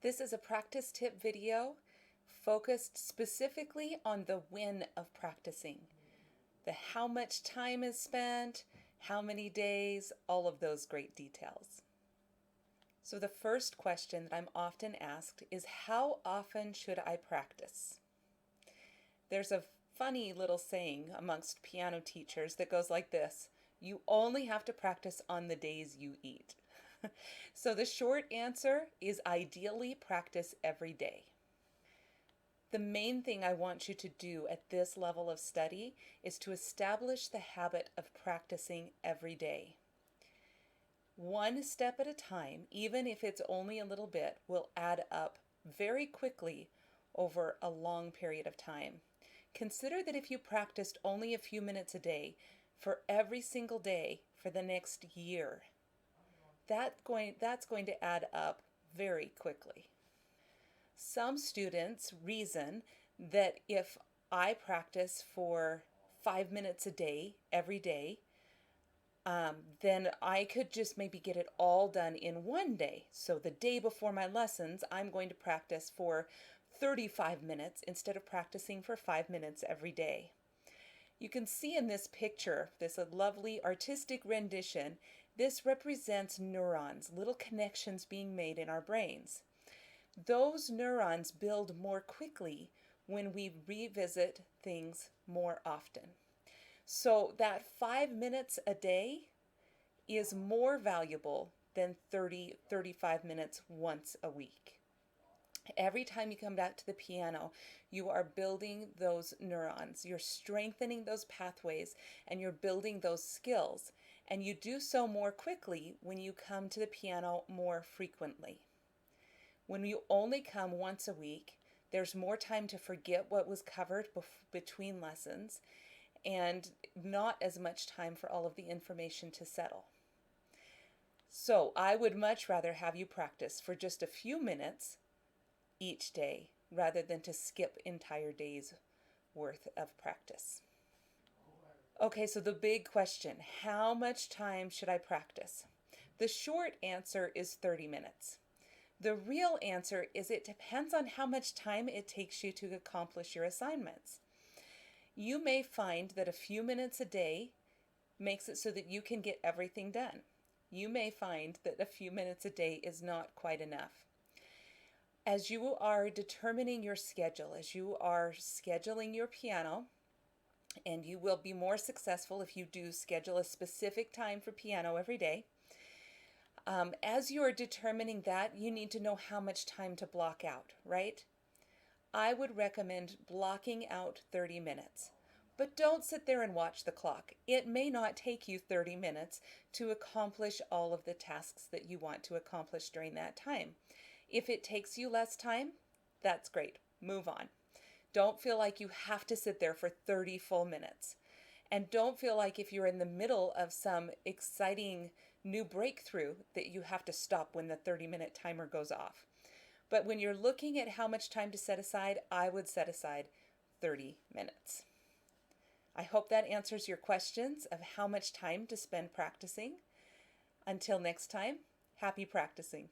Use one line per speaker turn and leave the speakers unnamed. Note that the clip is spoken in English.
This is a practice tip video focused specifically on the when of practicing. The how much time is spent, how many days, all of those great details. So the first question that I'm often asked is, how often should I practice? There's a funny little saying amongst piano teachers that goes like this: you only have to practice on the days you eat. So the short answer is ideally practice every day. The main thing I want you to do at this level of study is to establish the habit of practicing every day. One step at a time, even if it's only a little bit, will add up very quickly over a long period of time. Consider that if you practiced only a few minutes a day for every single day for the next year, that's going to add up very quickly. Some students reason that if I practice for 5 minutes a day, every day, then I could just maybe get it all done in one day. So the day before my lessons, I'm going to practice for 35 minutes instead of practicing for 5 minutes every day. You can see in this picture, this lovely artistic rendition, this represents neurons, little connections being made in our brains. Those neurons build more quickly when we revisit things more often. So that 5 minutes a day is more valuable than 35 minutes once a week. Every time you come back to the piano, you are building those neurons, you're strengthening those pathways, and you're building those skills. And you do so more quickly when you come to the piano more frequently. When you only come once a week, there's more time to forget what was covered between lessons, and not as much time for all of the information to settle. So I would much rather have you practice for just a few minutes each day rather than to skip entire days worth of practice. Okay, so the big question, how much time should I practice? The short answer is 30 minutes. The real answer is it depends on how much time it takes you to accomplish your assignments. You may find that a few minutes a day makes it so that you can get everything done. You may find that a few minutes a day is not quite enough. As you are determining your schedule, as you are scheduling your piano, and you will be more successful if you do schedule a specific time for piano every day, as you are determining that, you need to know how much time to block out, right? I would recommend blocking out 30 minutes. But don't sit there and watch the clock. It may not take you 30 minutes to accomplish all of the tasks that you want to accomplish during that time. If it takes you less time, that's great. Move on. Don't feel like you have to sit there for 30 full minutes. And don't feel like if you're in the middle of some exciting new breakthrough that you have to stop when the 30-minute timer goes off. But when you're looking at how much time to set aside, I would set aside 30 minutes. I hope that answers your questions of how much time to spend practicing. Until next time, happy practicing.